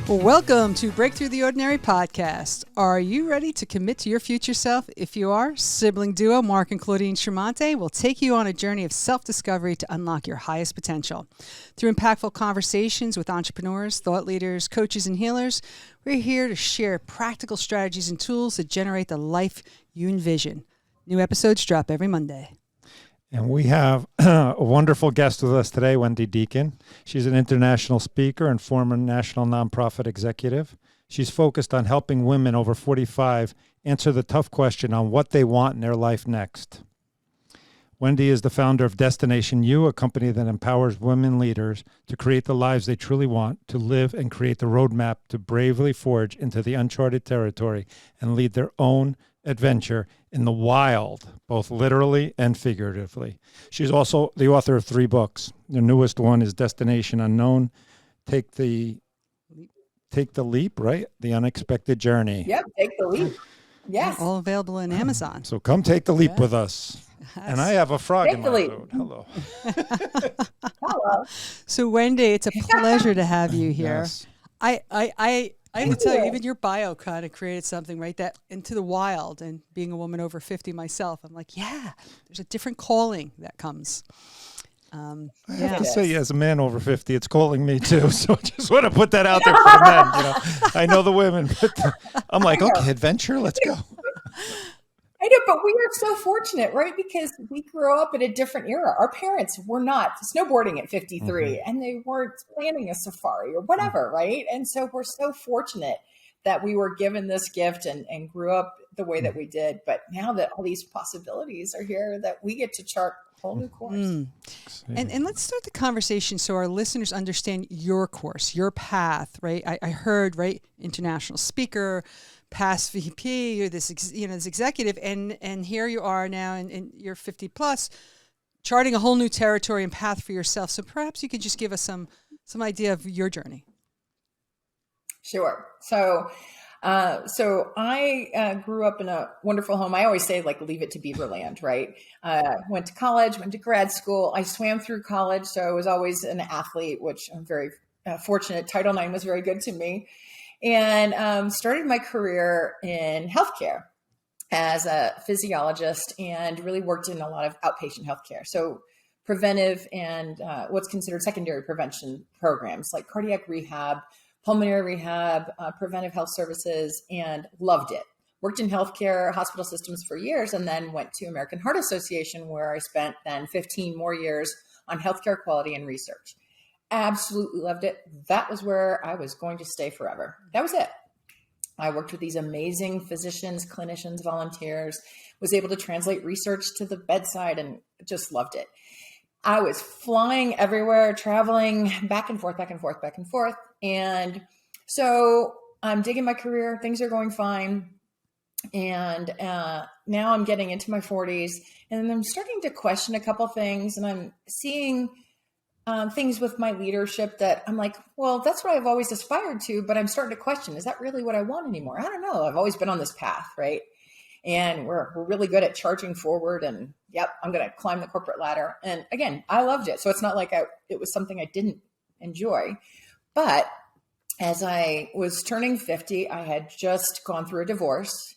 Welcome to Break Through the Ordinary podcast. Are you ready to commit to your future self? If you are, sibling duo Marc and Claudine Chiarmonte will take you on a journey of self-discovery to unlock your highest potential. Through impactful conversations with entrepreneurs, thought leaders, coaches, and healers, we're here to share practical strategies and tools that generate the life you envision. New episodes drop every Monday. And we have a wonderful guest with us today, Wendy Deacon. She's an international speaker and former national nonprofit executive. She's focused on helping women over 45 answer the tough question on what they want in their life next. Wendy is the founder of Destination U, a company that empowers women leaders to create the lives they truly want, to live and create the roadmap to bravely forge into the uncharted territory and lead their own adventure in the wild, both literally and figuratively. She's also the author of 3 books. The newest one is Destination Unknown, Take the Leap, right? The Unexpected Journey. Yep, Take the Leap. Yes. All available on Amazon. So come take the leap with us. Yes. And I have a frog in my throat. Hello. Hello. So Wendy, it's a pleasure to have you here. Yes. I have to tell you, even your bio kind of created something, right? That into the wild, and being a woman over 50 myself, I'm like, yeah, there's a different calling that comes. I have to say, as a man over 50, it's calling me too. So I just want to put that out there for the men. You know, I know the women, but I'm like, okay, adventure, let's go. I know, but we are so fortunate, right? Because we grew up in a different era. Our parents were not snowboarding at 53 and they weren't planning a safari or whatever, right? And so we're so fortunate that we were given this gift and grew up the way that we did. But now that all these possibilities are here, that we get to chart a whole new course. And let's start the conversation so our listeners understand your course, your path, right? I heard, right, international speaker, past VP, you're this executive, and here you are now, and you're 50 plus, charting a whole new territory and path for yourself. So perhaps you could just give us some idea of your journey. Sure. So I grew up in a wonderful home. I always say, like, leave it to Beaverland, right? Went to college, went to grad school. I swam through college, so I was always an athlete, which I'm very fortunate. Title IX was very good to me. And started my career in healthcare as a physiologist and really worked in a lot of outpatient healthcare. So preventive and what's considered secondary prevention programs like cardiac rehab, pulmonary rehab, preventive health services, and loved it. Worked in healthcare, hospital systems for years, and then went to American Heart Association, where I spent then 15 more years on healthcare quality and research. Absolutely loved it. That was where I was going to stay forever. That was it. I worked with these amazing physicians, clinicians, volunteers, was able to translate research to the bedside, and just loved it. I was flying everywhere, traveling back and forth. And so I'm digging my career. Things are going fine. And now I'm getting into my 40s, and I'm starting to question a couple things, and I'm seeing things with my leadership that I'm like, well, that's what I've always aspired to, but I'm starting to question, is that really what I want anymore? I don't know. I've always been on this path, right? And we're really good at charging forward, and yep, I'm going to climb the corporate ladder. And again, I loved it. So it's not like it was something I didn't enjoy. But as I was turning 50, I had just gone through a divorce,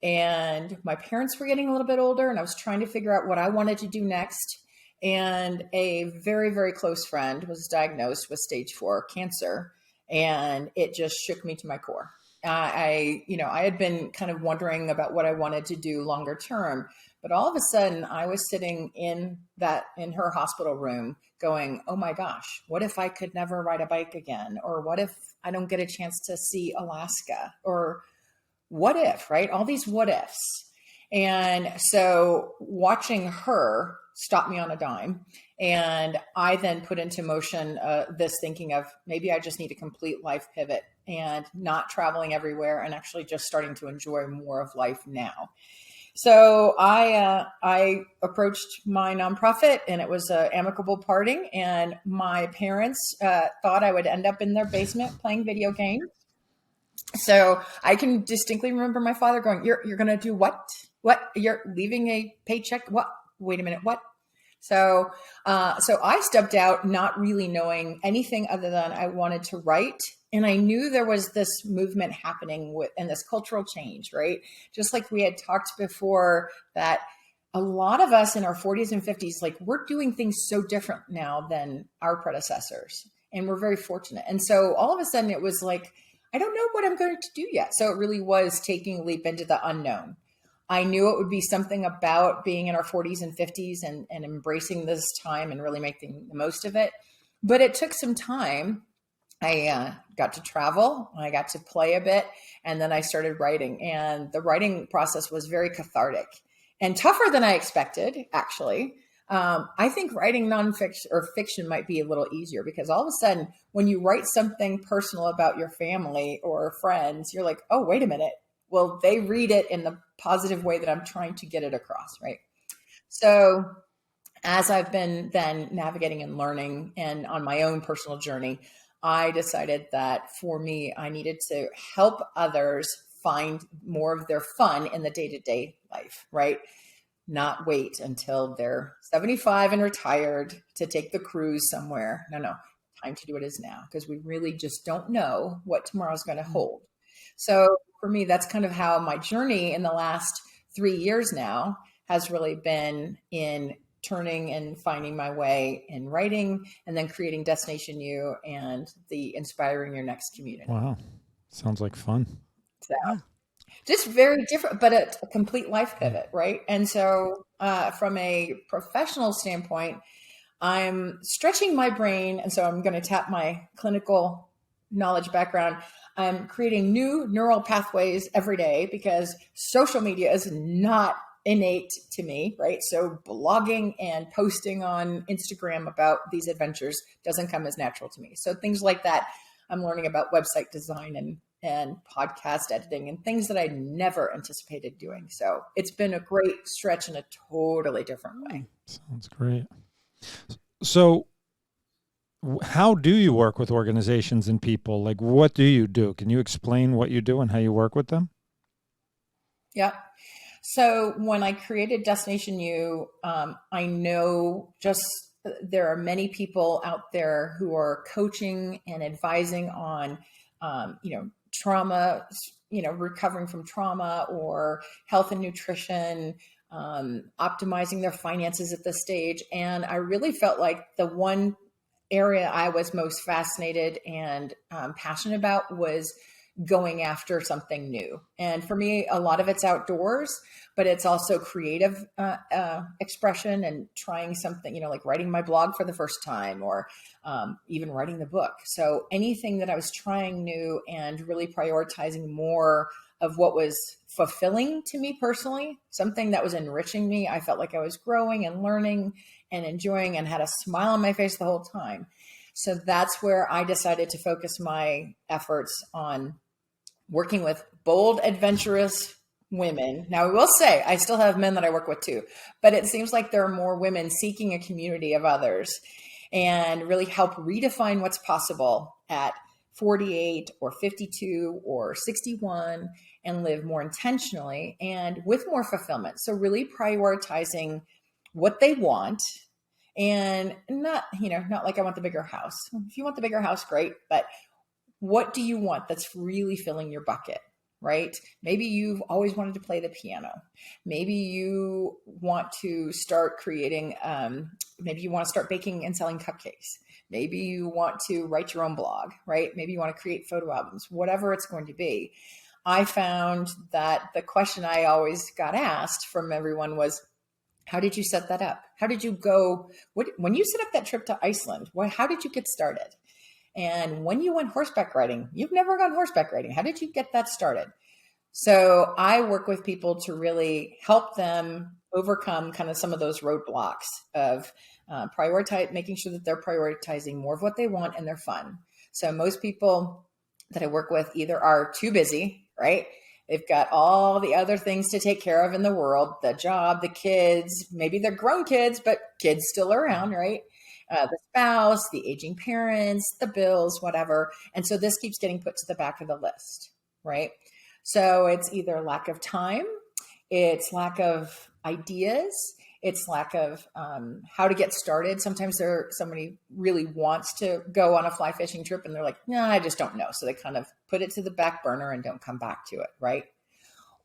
and my parents were getting a little bit older, and I was trying to figure out what I wanted to do next. And a very, very close friend was diagnosed with stage 4 cancer, and it just shook me to my core. I had been kind of wondering about what I wanted to do longer term, but all of a sudden I was sitting in her hospital room going, oh my gosh, what if I could never ride a bike again? Or what if I don't get a chance to see Alaska? Or what if, right? All these what ifs. And so watching her stopped me on a dime. And I then put into motion this thinking of maybe I just need a complete life pivot and not traveling everywhere, and actually just starting to enjoy more of life now. So I approached my nonprofit, and it was an amicable parting. And my parents thought I would end up in their basement playing video games. So I can distinctly remember my father going, you're going to do what? What? You're leaving a paycheck? What? Wait a minute. What? So I stepped out not really knowing anything other than I wanted to write And I knew there was this movement happening and this cultural change, right? Just like we had talked before, that a lot of us in our 40s and 50s, like we're doing things so different now than our predecessors. And we're very fortunate. And so all of a sudden it was like, I don't know what I'm going to do yet. So it really was taking a leap into the unknown. I knew it would be something about being in our 40s and 50s and embracing this time and really making the most of it. But it took some time. I got to travel, I got to play a bit, and then I started writing. And the writing process was very cathartic and tougher than I expected, actually. I think writing nonfiction or fiction might be a little easier because all of a sudden, when you write something personal about your family or friends, you're like, oh, wait a minute. Well, they read it in the positive way that I'm trying to get it across, right? So as I've been then navigating and learning and on my own personal journey, I decided that for me, I needed to help others find more of their fun in the day-to-day life, right? Not wait until they're 75 and retired to take the cruise somewhere. No, time to do it is now because we really just don't know what tomorrow's going to hold. So for me, that's kind of how my journey in the last 3 years now has really been in turning and finding my way in writing and then creating Destination U and the Inspiring Your Next community. Wow. Sounds like fun. So just very different, but a complete life pivot, right? And so from a professional standpoint, I'm stretching my brain. And so I'm going to tap my clinical knowledge background. I'm creating new neural pathways every day because social media is not innate to me, right? So blogging and posting on Instagram about these adventures doesn't come as natural to me. So things like that, I'm learning about website design and podcast editing and things that I never anticipated doing. So it's been a great stretch in a totally different way. Sounds great. So how do you work with organizations and people? Like, what do you do? Can you explain what you do and how you work with them? Yeah. So when I created Destination U, I know just there are many people out there who are coaching and advising on, trauma, recovering from trauma or health and nutrition, optimizing their finances at this stage. And I really felt like the one area I was most fascinated and passionate about was going after something new. And for me, a lot of it's outdoors, but it's also creative expression and trying something, like writing my blog for the first time or even writing the book. So anything that I was trying new and really prioritizing more of what was fulfilling to me personally, something that was enriching me. I felt like I was growing and learning and enjoying and had a smile on my face the whole time. So that's where I decided to focus my efforts on working with bold, adventurous women. Now, I will say I still have men that I work with too, but it seems like there are more women seeking a community of others and really help redefine what's possible at 48 or 52 or 61 and live more intentionally and with more fulfillment. So really prioritizing what they want and not like I want the bigger house. If you want the bigger house, great. But what do you want that's really filling your bucket, right? Maybe you've always wanted to play the piano. Maybe you want to start creating, maybe you want to start baking and selling cupcakes. Maybe you want to write your own blog, right? Maybe you want to create photo albums, whatever it's going to be. I found that the question I always got asked from everyone was, how did you set that up? How did you go? When you set up that trip to Iceland, how did you get started? And when you went horseback riding, you've never gone horseback riding. How did you get that started? So I work with people to really help them overcome kind of some of those roadblocks of making sure that they're prioritizing more of what they want and their fun. So most people that I work with either are too busy, right? They've got all the other things to take care of in the world, the job, the kids, maybe they're grown kids, but kids still around, right? The spouse, the aging parents, the bills, whatever. And so this keeps getting put to the back of the list, right? So it's either lack of time, it's lack of ideas, It's lack of how to get started. Sometimes somebody really wants to go on a fly fishing trip and they're like, no, I just don't know. So they kind of put it to the back burner and don't come back to it, right?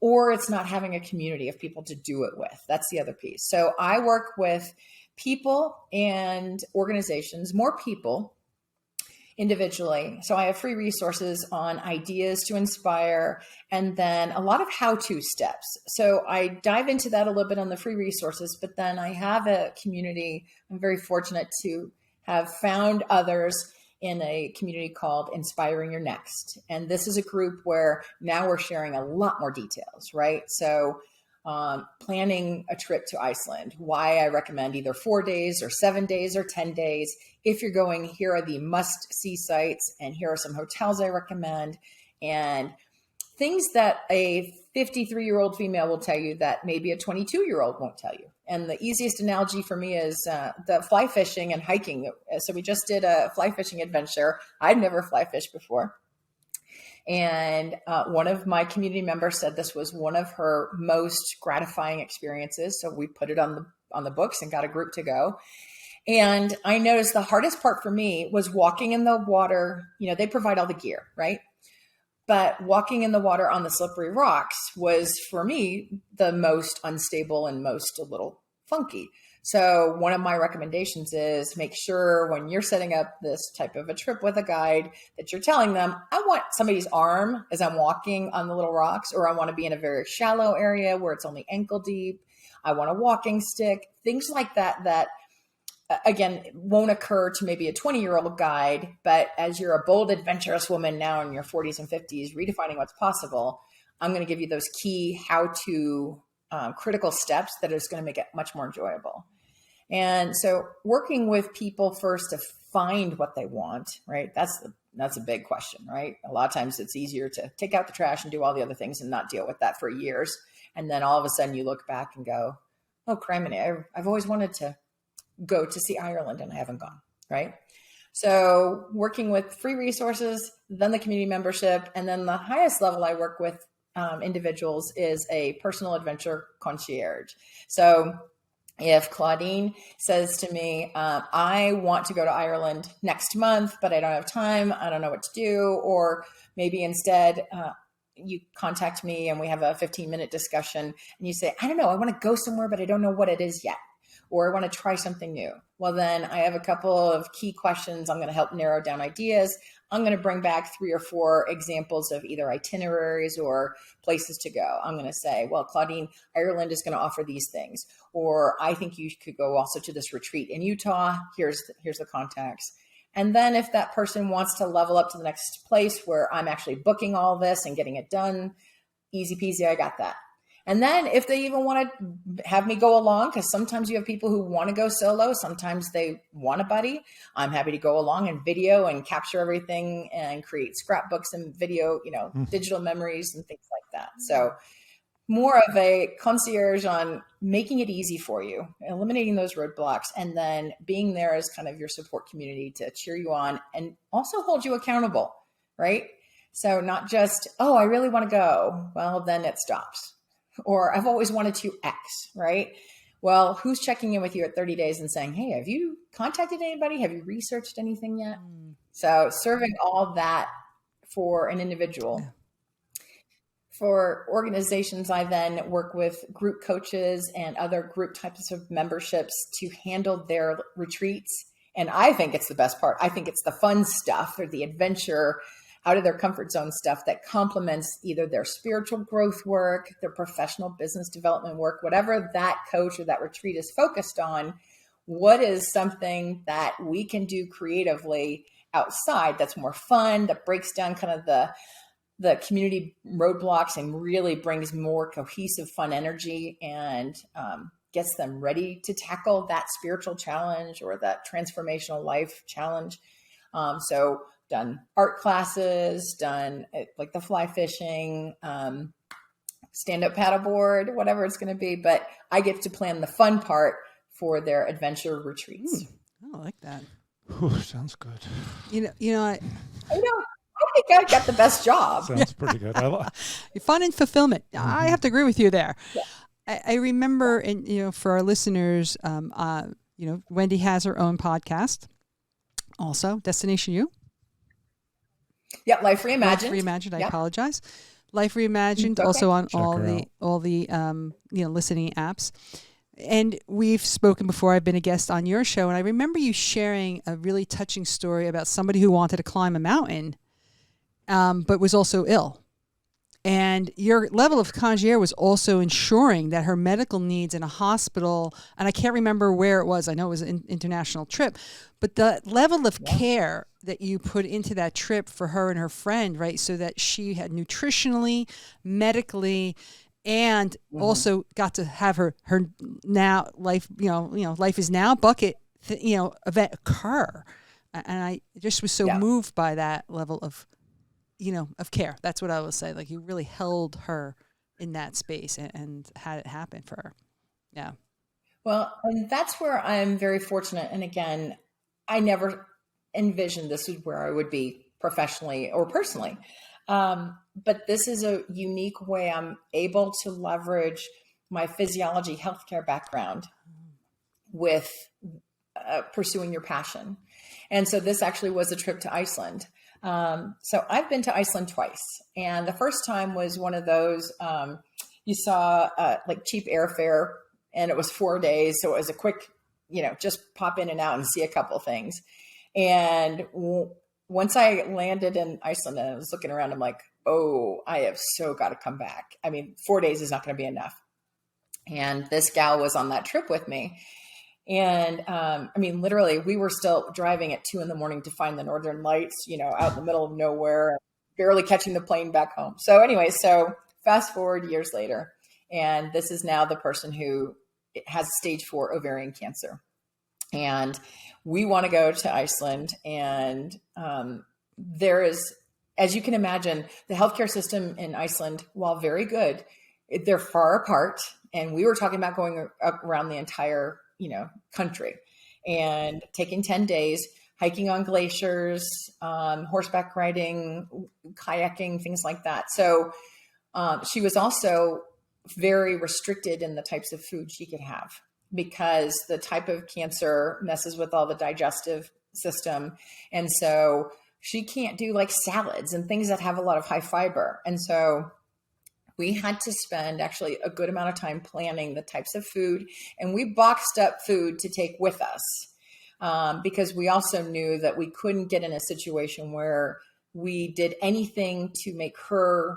Or it's not having a community of people to do it with. That's the other piece. So I work with people and organizations, more people individually. So I have free resources on ideas to inspire, and then a lot of how-to steps. So I dive into that a little bit on the free resources, but then I have a community. I'm very fortunate to have found others in a community called Inspiring Your Next. And this is a group where now we're sharing a lot more details, right? So planning a trip to Iceland, why I recommend either 4 days or 7 days or 10 days. If you're going, here are the must-see sites, and here are some hotels I recommend, and things that a 53-year-old female will tell you that maybe a 22-year-old won't tell you. And the easiest analogy for me is the fly fishing and hiking. So we just did a fly fishing adventure. I'd never fly fished before. And one of my community members said this was one of her most gratifying experiences. So we put it on the books and got a group to go. And I noticed the hardest part for me was walking in the water. You know, they provide all the gear, right? But walking in the water on the slippery rocks was, for me, the most unstable and most a little funky. So one of my recommendations is make sure when you're setting up this type of a trip with a guide that you're telling them, I want somebody's arm as I'm walking on the little rocks, or I want to be in a very shallow area where it's only ankle deep. I want a walking stick, things like that, again, won't occur to maybe a 20-year-old guide, but as you're a bold, adventurous woman now in your 40s and 50s, redefining what's possible, I'm going to give you those key how-to critical steps that is going to make it much more enjoyable. And so working with people first to find what they want, right? That's a big question, right? A lot of times it's easier to take out the trash and do all the other things and not deal with that for years. And then all of a sudden you look back and go, oh, criminy, I've always wanted to go to see Ireland and I haven't gone, right? So working with free resources, then the community membership, and then the highest level I work with individuals is a personal adventure concierge. So if Claudine says to me, I want to go to Ireland next month, but I don't have time, I don't know what to do, or maybe instead you contact me and we have a 15-minute discussion and you say, I don't know, I want to go somewhere, but I don't know what it is yet, or I want to try something new. Well, then I have a couple of key questions. I'm going to help narrow down ideas. I'm going to bring back 3 or 4 examples of either itineraries or places to go. I'm going to say, well, Claudine, Ireland is going to offer these things. Or I think you could go also to this retreat in Utah. Here's the contacts. And then if that person wants to level up to the next place where I'm actually booking all this and getting it done, easy peasy, I got that. And then if they even want to have me go along, because sometimes you have people who want to go solo, sometimes they want a buddy, I'm happy to go along and video and capture everything and create scrapbooks and video, digital memories and things like that. So more of a concierge on making it easy for you, eliminating those roadblocks, and then being there as kind of your support community to cheer you on and also hold you accountable, right? So not just, oh, I really want to go. Well, then it stops. Or I've always wanted to X, right? Well, who's checking in with you at 30 days and saying, hey, have you contacted anybody? Have you researched anything yet? So serving all that for an individual. Yeah. For organizations, I then work with group coaches and other group types of memberships to handle their retreats. And I think it's the best part. I think it's the fun stuff or the adventure out of their comfort zone stuff that complements either their spiritual growth work, their professional business development work, whatever that coach or that retreat is focused on. What is something that we can do creatively outside that's more fun, that breaks down kind of the community roadblocks and really brings more cohesive, fun energy and gets them ready to tackle that spiritual challenge or that transformational life challenge. So done art classes, done like the fly fishing, stand-up paddleboard, whatever it's going to be. But I get to plan the fun part for their adventure retreats. I like that. Ooh, sounds good. I think I got the best job. Sounds pretty good. Fun and fulfillment. I have to agree with you there. Yeah. I remember, and for our listeners, Wendy has her own podcast, also Destination U. Yeah, Life Reimagined. Life Reimagined. I apologize. Life Reimagined, Okay. also on Check all her the listening apps. And we've spoken before. I've been a guest on your show, and I remember you sharing a really touching story about somebody who wanted to climb a mountain, but was also ill. And your level of concierge was also ensuring that her medical needs in a hospital, and I can't remember where it was. I know it was an international trip, but the level of care that you put into that trip for her and her friend, right? So that she had nutritionally, medically, and also got to have her now life, life is now bucket, event occur. And I just was so moved by that level of care. That's what I will say. Like, you really held her in that space and had it happen for her. Yeah. Well, and that's where I'm very fortunate. And again, I never envisioned this is where I would be professionally or personally. But this is a unique way I'm able to leverage my physiology healthcare background with pursuing your passion. And so this actually was a trip to Iceland. So I've been to Iceland twice. And the first time was one of those, you saw like cheap airfare, and it was 4 days. So it was a quick, just pop in and out and see a couple things. And once I landed in Iceland and I was looking around, I'm like, oh, I have so got to come back. I mean, 4 days is not going to be enough. And this gal was on that trip with me. And literally, we were still driving at 2 a.m. to find the Northern Lights, out in the middle of nowhere, barely catching the plane back home. So anyway, fast forward years later, and this is now the person who has stage 4 ovarian cancer. And we want to go to Iceland. And there is, as you can imagine, the healthcare system in Iceland, while very good, they're far apart. And we were talking about going around the entire country and taking 10 days, hiking on glaciers, horseback riding, kayaking, things like that. So she was also very restricted in the types of food she could have, because the type of cancer messes with all the digestive system. And so she can't do like salads and things that have a lot of high fiber. And so we had to spend actually a good amount of time planning the types of food, and we boxed up food to take with us because we also knew that we couldn't get in a situation where we did anything to make her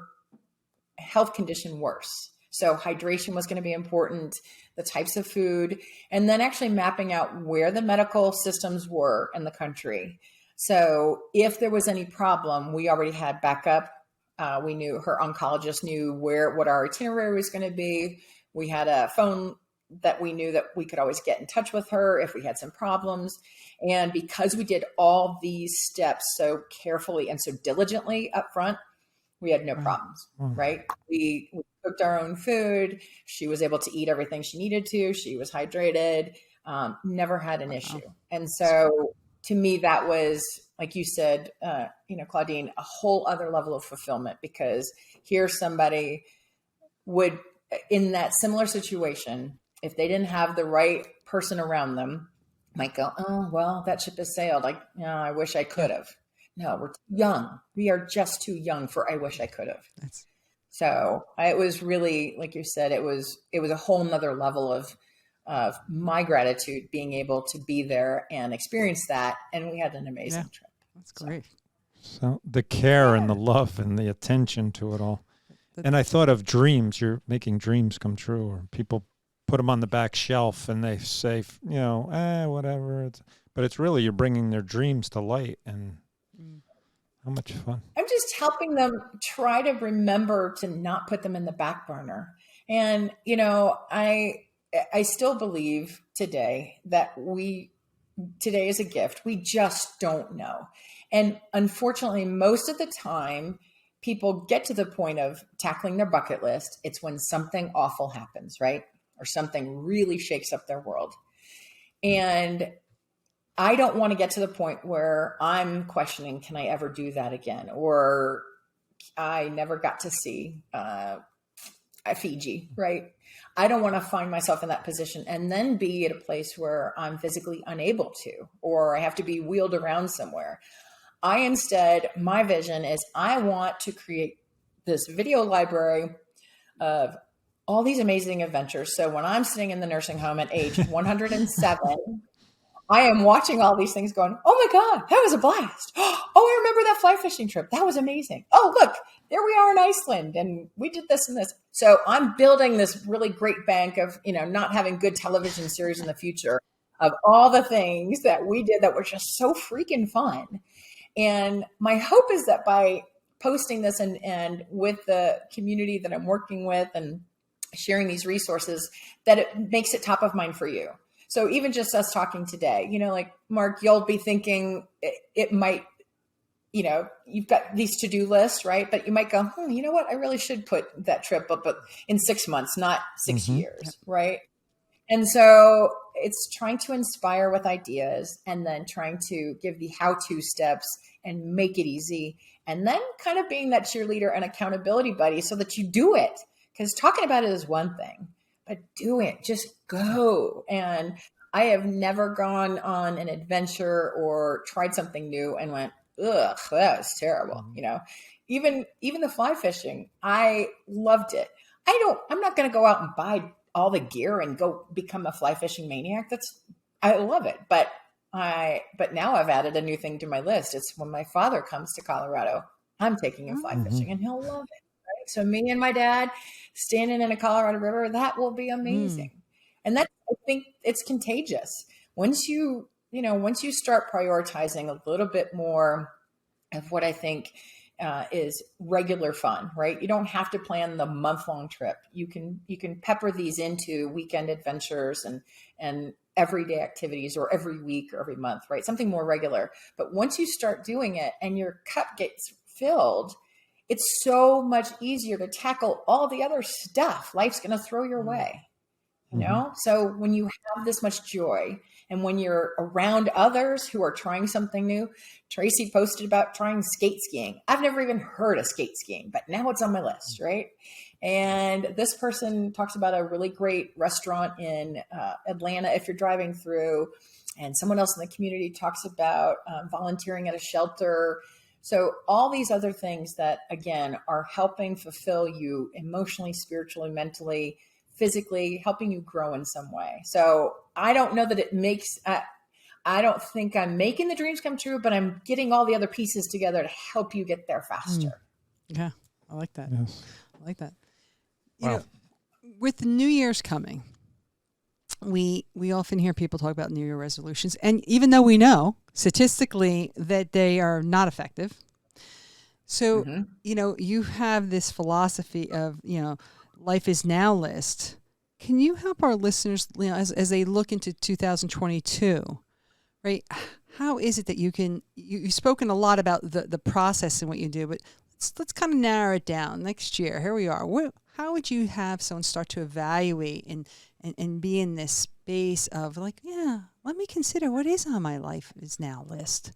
health condition worse. So hydration was going to be important, the types of food, and then actually mapping out where the medical systems were in the country. So if there was any problem, we already had backup. We knew her oncologist knew what our itinerary was going to be. We had a phone that we knew that we could always get in touch with her if we had some problems. And because we did all these steps so carefully and so diligently up front, we had no problems, right? We cooked our own food. She was able to eat everything she needed to. She was hydrated, never had an issue. And so to me, that was, like you said, Claudine, a whole other level of fulfillment, because here somebody would, in that similar situation, if they didn't have the right person around them, might go, oh, well, that ship has sailed. I wish I could have. No, we're too young. We are just too young for I wish I could have. So it was really, like you said, it was a whole nother level of my gratitude being able to be there and experience that. And we had an amazing trip. That's great. So the care and the love and the attention to it all. And I thought of dreams. You're making dreams come true, or people put them on the back shelf and they say, whatever. But it's really, you're bringing their dreams to light, and how much fun. I'm just helping them try to remember to not put them in the back burner. And, I still believe today that today is a gift. We just don't know. And unfortunately, most of the time, people get to the point of tackling their bucket list. It's when something awful happens, right? Or something really shakes up their world. And I don't want to get to the point where I'm questioning, can I ever do that again? Or I never got to see Fiji, right? I don't want to find myself in that position and then be at a place where I'm physically unable to, or I have to be wheeled around somewhere. My vision is I want to create this video library of all these amazing adventures. So when I'm sitting in the nursing home at age 107, I am watching all these things going, oh my God, that was a blast. Oh, I remember that fly fishing trip. That was amazing. Oh, look, there we are in Iceland and we did this and this. So I'm building this really great bank of, not having good television series in the future of all the things that we did that were just so freaking fun. And my hope is that by posting this and with the community that I'm working with and sharing these resources, that it makes it top of mind for you. So even just us talking today, like Marc, you'll be thinking it might, you've got these to-do lists, right? But you might go, you know what? I really should put that trip up in 6 months, not 6 years, right? And so it's trying to inspire with ideas and then trying to give the how-to steps and make it easy. And then kind of being that cheerleader and accountability buddy so that you do it. Because talking about it is one thing, but do it, just go. And I have never gone on an adventure or tried something new and went, ugh, that was terrible. Even the fly fishing, I loved it. I'm not going to go out and buy all the gear and go become a fly fishing maniac. I love it. But now I've added a new thing to my list. It's when my father comes to Colorado, I'm taking him fly fishing and he'll love it. Right? So me and my dad standing in a Colorado river, that will be amazing. And I think it's contagious. Once you start prioritizing a little bit more of what I think is regular fun, right? You don't have to plan the month-long trip. You can pepper these into weekend adventures and everyday activities, or every week or every month, right? Something more regular. But once you start doing it and your cup gets filled, it's so much easier to tackle all the other stuff life's going to throw your way, So when you have this much joy and when you're around others who are trying something new, Tracy posted about trying skate skiing. I've never even heard of skate skiing, but now it's on my list, right? And this person talks about a really great restaurant in Atlanta if you're driving through, and someone else in the community talks about volunteering at a shelter. So all these other things that, again, are helping fulfill you emotionally, spiritually, mentally, physically, helping you grow in some way. So I don't know that it makes, I don't think I'm making the dreams come true, but I'm getting all the other pieces together to help you get there faster. Yeah, I like that. Yes. I like that. Wow. With New Year's coming, we often hear people talk about New Year resolutions. And even though we know statistically that they are not effective, so, you have this philosophy of, life is now list. Can you help our listeners, as they look into 2022, right? How is it that you've spoken a lot about the process and what you do, but let's kind of narrow it down. Next year, here we are. How would you have someone start to evaluate and be in this space of like, let me consider what is on my life is now list?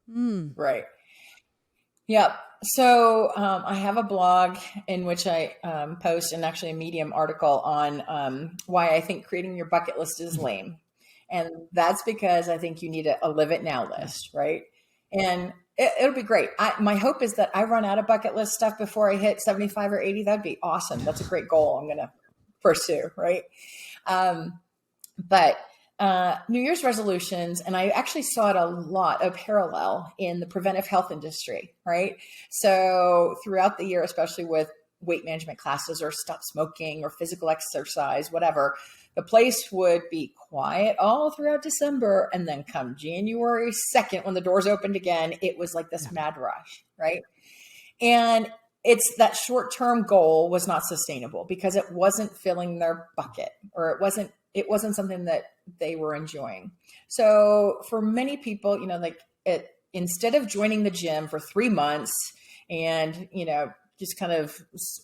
Right. Yeah. So I have a blog in which I post, and actually a Medium article on why I think creating your bucket list is lame. And that's because I think you need a live it now list, right? And it'll be great. My hope is that I run out of bucket list stuff before I hit 75 or 80. That'd be awesome. That's a great goal I'm going to pursue, right? But New Year's resolutions, and I actually saw it a parallel in the preventive health industry, right? So throughout the year, especially with weight management classes or stop smoking or physical exercise, whatever, the place would be quiet all throughout December. And then come January 2nd, when the doors opened again, it was like this mad rush, right? And it's that short-term goal was not sustainable because it wasn't filling their bucket, or it wasn't something that they were enjoying. So for many people, instead of joining the gym for 3 months and, just kind of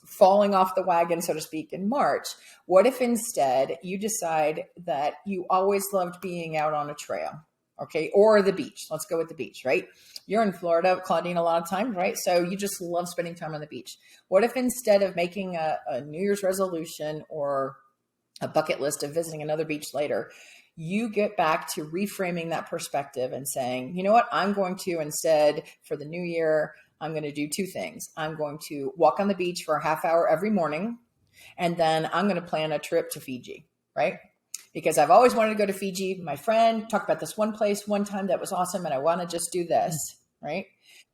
falling off the wagon, so to speak, in March, what if instead you decide that you always loved being out on a trail, Okay. Or the beach. Let's go with the beach, right? You're in Florida, Claudine, a lot of times, right? So you just love spending time on the beach. What if instead of making a New Year's resolution or a bucket list of visiting another beach later, you get back to reframing that perspective and saying, you know what, I'm going to instead for the new year, I'm going to do two things. I'm going to walk on the beach for a half hour every morning. And then I'm going to plan a trip to Fiji, right? Because I've always wanted to go to Fiji. My friend talked about this one place one time that was awesome, and I want to just do this, right?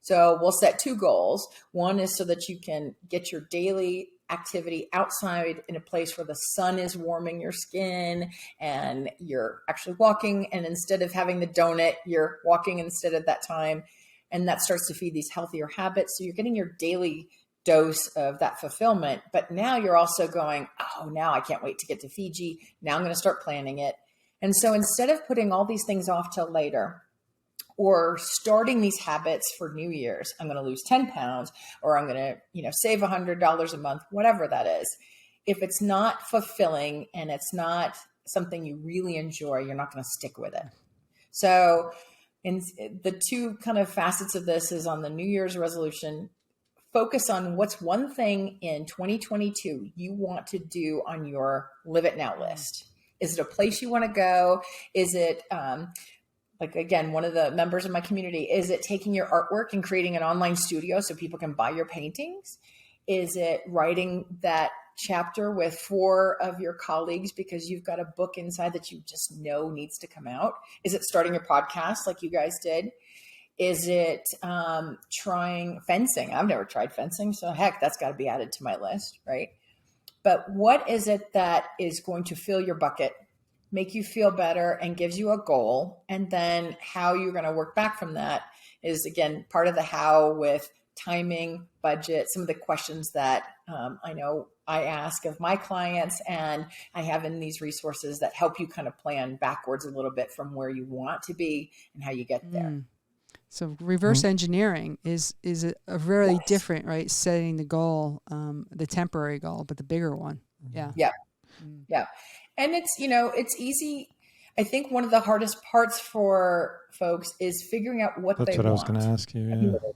So we'll set two goals. One is so that you can get your daily activity outside in a place where the sun is warming your skin and you're actually walking. And instead of having the donut, you're walking instead of that time. And that starts to feed these healthier habits. So you're getting your daily dose of that fulfillment. But now you're also going, oh, now I can't wait to get to Fiji. Now I'm going to start planning it. And so instead of putting all these things off till later, or starting these habits for New Year's, I'm going to lose 10 pounds, or I'm going to, save $100 a month, whatever that is. If it's not fulfilling and it's not something you really enjoy, you're not going to stick with it. So in the two kind of facets of this is on the New Year's resolution, focus on what's one thing in 2022 you want to do on your live it now list. Is it a place you want to go? Is it, like, again, one of the members of my community, is it taking your artwork and creating an online studio so people can buy your paintings? Is it writing that chapter with 4 of your colleagues because you've got a book inside that you just know needs to come out? Is it starting your podcast like you guys did? Is it trying fencing? I've never tried fencing, so heck, that's got to be added to my list, right? But what is it that is going to fill your bucket, make you feel better, and gives you a goal? And then how you're going to work back from that is, again, part of the how with timing, budget, some of the questions that I know I ask of my clients, and I have in these resources that help you kind of plan backwards a little bit from where you want to be and how you get there. So reverse engineering is a really different, right? Setting the goal, the temporary goal, but the bigger one. Yeah. Yeah. Yeah. And it's, it's easy. I think one of the hardest parts for folks is figuring out what That's they what want. I was going to ask you. Yeah.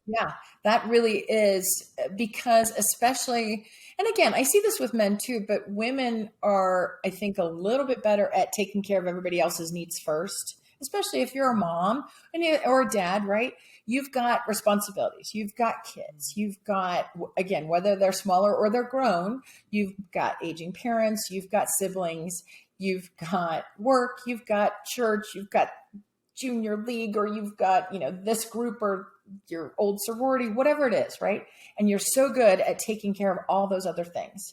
Yeah, that really is, because especially, and again, I see this with men too, but women are, I think, a little bit better at taking care of everybody else's needs first, especially if you're a mom or a dad, right? You've got responsibilities. You've got kids. You've got, again, whether they're smaller or they're grown, you've got aging parents, you've got siblings, you've got work, you've got church, you've got junior league, or you've got, this group or your old sorority, whatever it is, right? And you're so good at taking care of all those other things.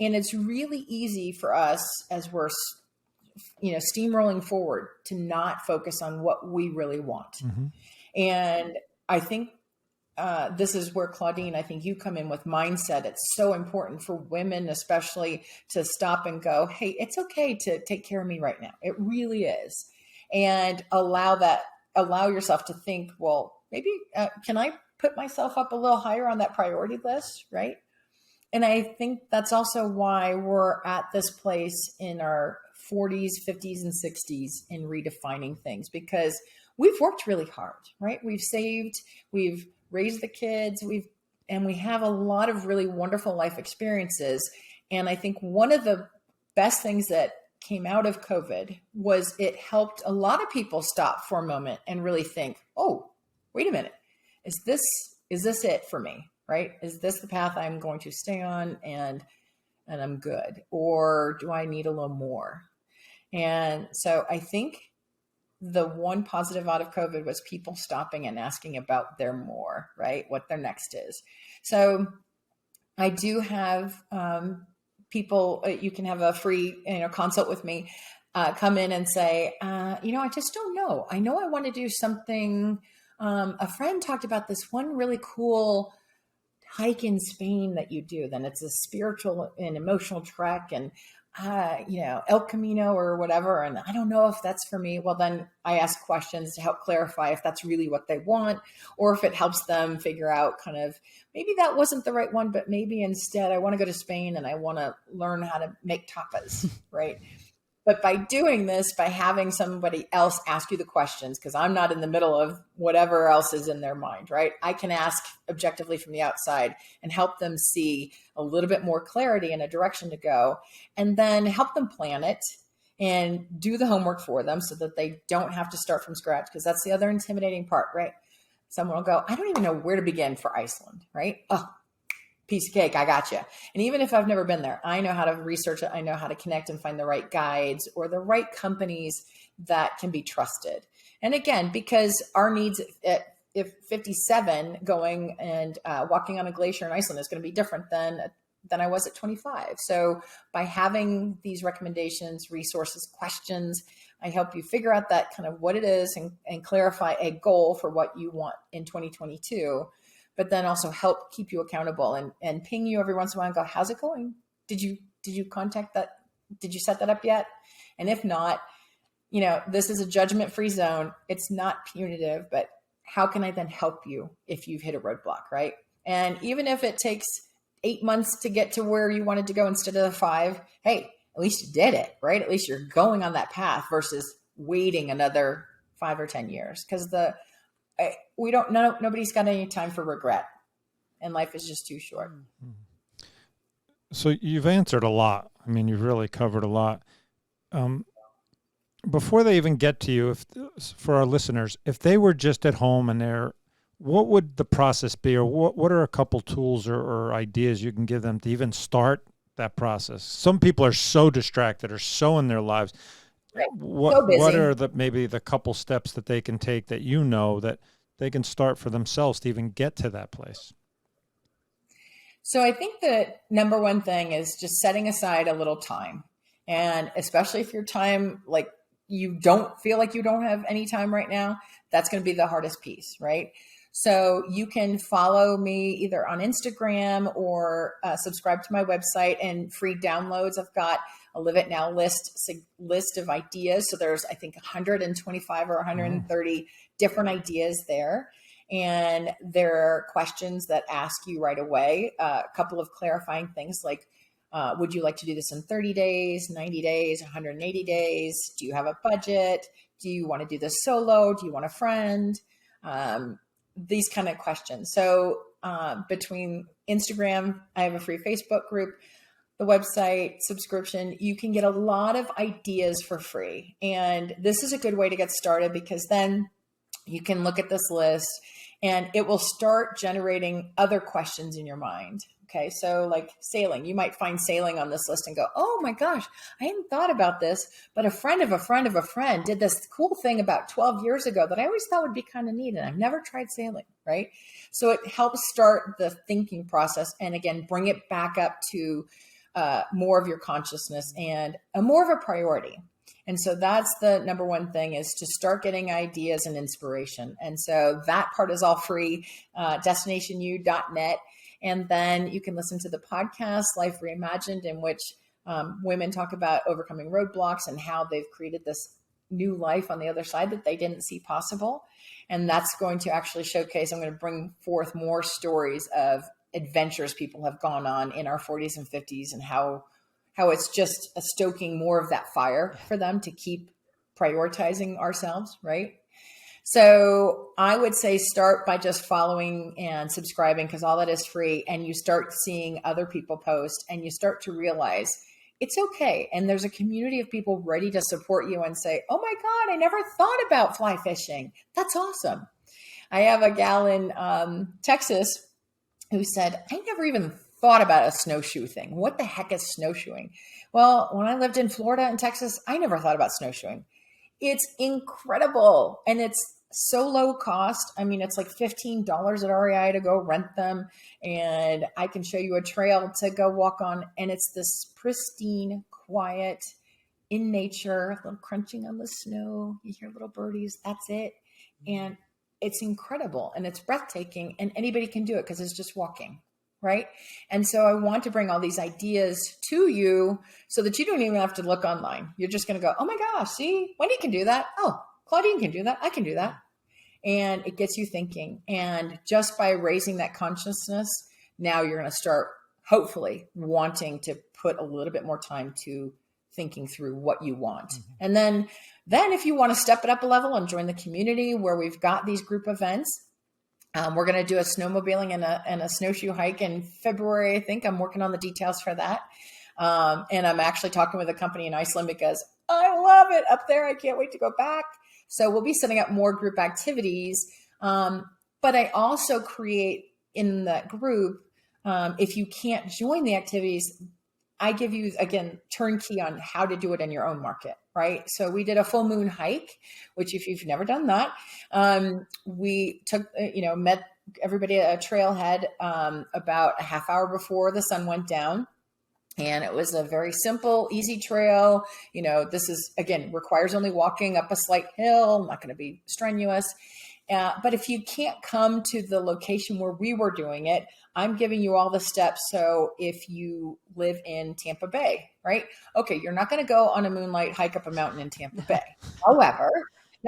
And it's really easy for us as we're, steamrolling forward to not focus on what we really want. Mm-hmm. And I think this is where, Claudine, I think you come in with mindset. It's so important for women, especially, to stop and go, hey, it's okay to take care of me right now. It really is. And allow yourself to think, well, maybe can I put myself up a little higher on that priority list, right? And I think that's also why we're at this place in our 40s, 50s, and 60s in redefining things, because we've worked really hard, right? We've saved, we've raised the kids, we have a lot of really wonderful life experiences. And I think one of the best things that came out of COVID was it helped a lot of people stop for a moment and really think, oh, wait a minute, is this it for me, right? Is this the path I'm going to stay on and I'm good? Or do I need a little more? And so I think the one positive out of COVID was people stopping and asking about their more, right? What their next is. So I do have people, you can have a free consult with me, come in and say, I just don't know. I know I want to do something. A friend talked about this one really cool hike in Spain that you do. Then it's a spiritual and emotional trek, and El Camino or whatever. And I don't know if that's for me. Well, then I ask questions to help clarify if that's really what they want, or if it helps them figure out kind of, maybe that wasn't the right one, but maybe instead I want to go to Spain and I want to learn how to make tapas, right? But by doing this, by having somebody else ask you the questions, because I'm not in the middle of whatever else is in their mind, right? I can ask objectively from the outside and help them see a little bit more clarity and a direction to go, and then help them plan it and do the homework for them so that they don't have to start from scratch. Because that's the other intimidating part, right? Someone will go, I don't even know where to begin for Iceland, right? Oh, piece of cake, I got you. And even if I've never been there, I know how to research it. I know how to connect and find the right guides or the right companies that can be trusted. And again, because our needs at 57 going and walking on a glacier in Iceland is going to be different than I was at 25. So by having these recommendations, resources, questions, I help you figure out that kind of what it is and clarify a goal for what you want in 2022. But then also help keep you accountable and ping you every once in a while and go, how's it going? Did you contact that? Did you set that up yet? And if not, this is a judgment-free zone. It's not punitive, but how can I then help you if you've hit a roadblock, right? And even if it takes 8 months to get to where you wanted to go instead of the 5, hey, at least you did it, right? At least you're going on that path versus waiting another 5 or 10 years. Because nobody's got any time for regret, and life is just too short. So you've answered a lot. I mean, you've really covered a lot. Before they even get to you, for our listeners, if they were just at home and what would the process be, or what are a couple tools or ideas you can give them to even start that process? Some people are so distracted or so in their lives. Right. What are maybe the couple steps that they can take that that they can start for themselves to even get to that place? So I think the number one thing is just setting aside a little time. And especially if your time, like you don't feel like you don't have any time right now, that's going to be the hardest piece, right? So you can follow me either on Instagram or subscribe to my website and free downloads. I've got a Live It Now list of ideas. So there's, I think, 125 or 130 different ideas there. And there are questions that ask you right away, a couple of clarifying things like, would you like to do this in 30 days, 90 days, 180 days? Do you have a budget? Do you want to do this solo? Do you want a friend? These kind of questions. So between Instagram, I have a free Facebook group, the website subscription, you can get a lot of ideas for free. And this is a good way to get started because then you can look at this list and it will start generating other questions in your mind. Okay. So like sailing, you might find sailing on this list and go, oh my gosh, I hadn't thought about this, but a friend of a friend of a friend did this cool thing about 12 years ago that I always thought would be kind of neat. And I've never tried sailing. Right. So it helps start the thinking process. And again, bring it back up to more of your consciousness and more of a priority. And so that's the number one thing, is to start getting ideas and inspiration. And so that part is all free, destinationu.net. And then you can listen to the podcast, Life Reimagined, in which women talk about overcoming roadblocks and how they've created this new life on the other side that they didn't see possible. And that's going to actually showcase, I'm going to bring forth more stories of adventures people have gone on in our 40s and 50s and how it's just stoking more of that fire for them to keep prioritizing ourselves, right? So I would say start by just following and subscribing, because all that is free, and you start seeing other people post and you start to realize it's okay. And there's a community of people ready to support you and say, oh my God, I never thought about fly fishing. That's awesome. I have a gal in Texas who said, I never even thought about a snowshoe thing. What the heck is snowshoeing? Well, when I lived in Florida and Texas, I never thought about snowshoeing. It's incredible. And it's so low cost. I mean, it's like $15 at REI to go rent them. And I can show you a trail to go walk on. And it's this pristine, quiet, in nature, a little crunching on the snow. You hear little birdies. That's it. And it's incredible and it's breathtaking, and anybody can do it because it's just walking. Right. And so I want to bring all these ideas to you so that you don't even have to look online. You're just going to go, oh my gosh, see, Wendy can do that. Oh, Claudine can do that. I can do that. And it gets you thinking. And just by raising that consciousness, now you're going to start hopefully wanting to put a little bit more time to thinking through what you want. And then if you want to step it up a level and join the community where we've got these group events, we're going to do a snowmobiling and a snowshoe hike in February. I think I'm working on the details for that. And I'm actually talking with a company in Iceland because I love it up there. I can't wait to go back. So we'll be setting up more group activities. But I also create in that group, if you can't join the activities, I give you, again, turnkey on how to do it in your own market, right? So we did a full moon hike, which if you've never done that, we took, met everybody at a trailhead about a half hour before the sun went down. And it was a very simple, easy trail. This is, again, requires only walking up a slight hill, not going to be strenuous. But if you can't come to the location where we were doing it, I'm giving you all the steps. So if you live in Tampa Bay, right? Okay, you're not going to go on a moonlight hike up a mountain in Tampa Bay. However,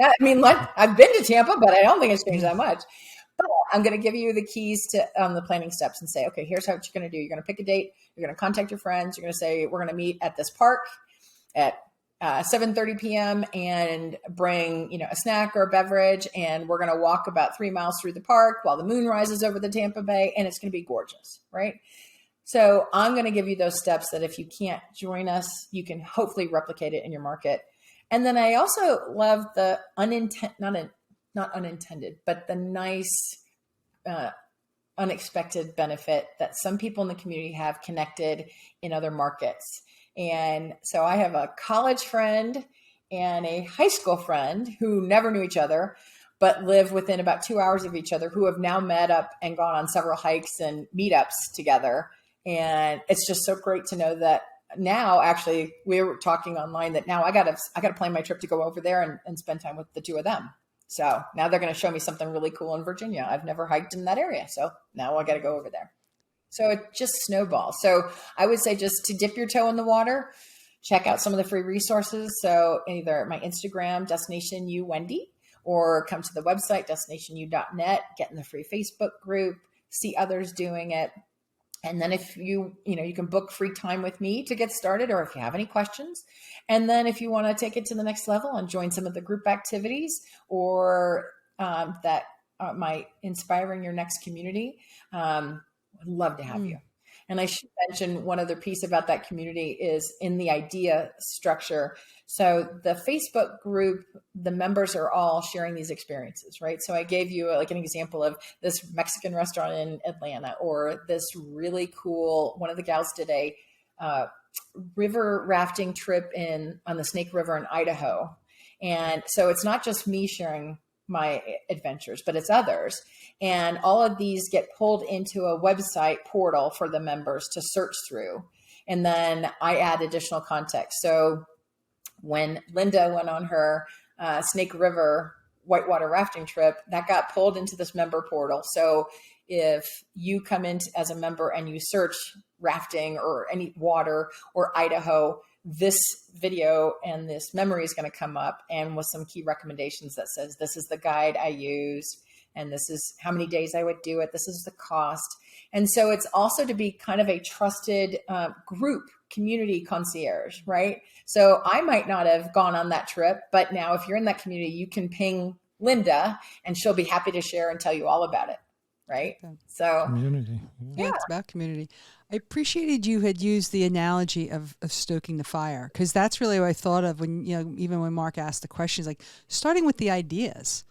I've been to Tampa, but I don't think it's changed that much. But I'm going to give you the keys to the planning steps and say, okay, here's what you're going to do. You're going to pick a date. You're going to contact your friends. You're going to say, we're going to meet at this park at 7:30 p.m. and bring, a snack or a beverage. And we're going to walk about 3 miles through the park while the moon rises over the Tampa Bay, and it's going to be gorgeous, right? So I'm going to give you those steps that if you can't join us, you can hopefully replicate it in your market. And then I also love the not unintended, but the nice, unexpected benefit that some people in the community have connected in other markets. And so I have a college friend and a high school friend who never knew each other, but live within about 2 hours of each other, who have now met up and gone on several hikes and meetups together. And it's just so great to know that now, actually, we were talking online that now I got to plan my trip to go over there and spend time with the two of them. So now they're going to show me something really cool in Virginia. I've never hiked in that area. So now I got to go over there. So it just snowballs. So I would say just to dip your toe in the water, check out some of the free resources. So either my Instagram, Destination U Wendy, or come to the website, destinationu.net, get in the free Facebook group, see others doing it. And then if you can book free time with me to get started, or if you have any questions. And then if you want to take it to the next level and join some of the group activities or that might inspiring your next community, I'd love to have you. And I should mention one other piece about that community is in the idea structure. So the Facebook group, the members are all sharing these experiences, right? So I gave you like an example of this Mexican restaurant in Atlanta, or this really cool, one of the gals did a river rafting trip on the Snake River in Idaho. And so it's not just me sharing my adventures, but it's others. And all of these get pulled into a website portal for the members to search through. And then I add additional context. So when Linda went on her Snake River whitewater rafting trip, that got pulled into this member portal. So if you come in as a member and you search rafting or any water or Idaho, this video and this memory is going to come up, and with some key recommendations that says, this is the guide I use, and this is how many days I would do it. This is the cost. And so it's also to be kind of a trusted group community concierge, right? So I might not have gone on that trip, but now if you're in that community, you can ping Linda and she'll be happy to share and tell you all about it. Right. So community. Yeah, it's about community. I appreciated you had used the analogy of stoking the fire, because that's really what I thought of when, even when Marc asked the questions, like starting with the ideas,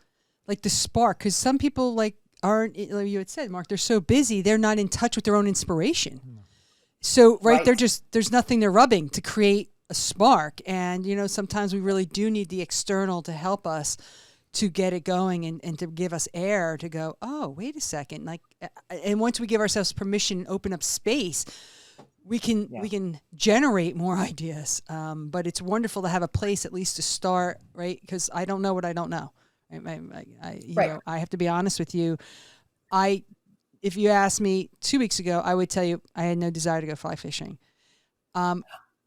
like the spark, because some people aren't, like you had said, Marc, they're so busy, they're not in touch with their own inspiration. So, right. There's nothing they're rubbing to create a spark. And, sometimes we really do need the external to help us to get it going and to give us air to go, oh, wait a second. And once we give ourselves permission and open up space, we can generate more ideas. But it's wonderful to have a place at least to start, right? Because I don't know what I don't know. I have to be honest with you. If you asked me 2 weeks ago, I would tell you I had no desire to go fly fishing.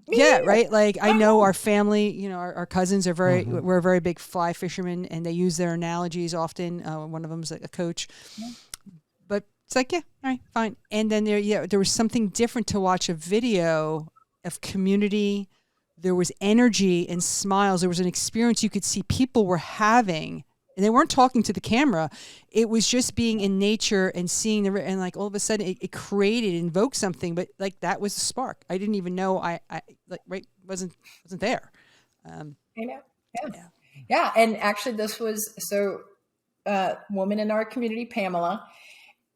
Yeah, right. Like I know our family, our cousins are we're very big fly fishermen, and they use their analogies often. One of them's a coach, but it's like, yeah, all right, fine. And then there was something different to watch a video of community there was energy and smiles. There was an experience you could see people were having, and they weren't talking to the camera. It was just being in nature and seeing and like all of a sudden it created, invoked something. But like that was the spark. I didn't even know wasn't there. I know. Yeah. Yeah. And actually this was, woman in our community, Pamela,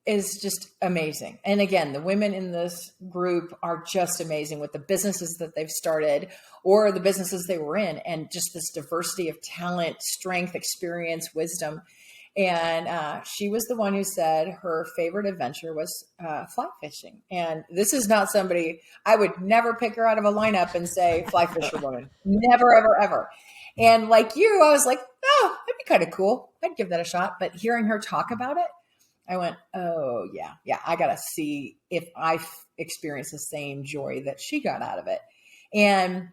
is just amazing. And again, the women in this group are just amazing with the businesses that they've started or the businesses they were in, and just this diversity of talent, strength, experience, wisdom. And she was the one who said her favorite adventure was fly fishing. And this is not somebody, I would never pick her out of a lineup and say, fly fisher woman. Never, ever, ever. And like you, I was like, oh, that'd be kind of cool. I'd give that a shot. But hearing her talk about it, I went, oh, yeah, I got to see if I experienced the same joy that she got out of it. And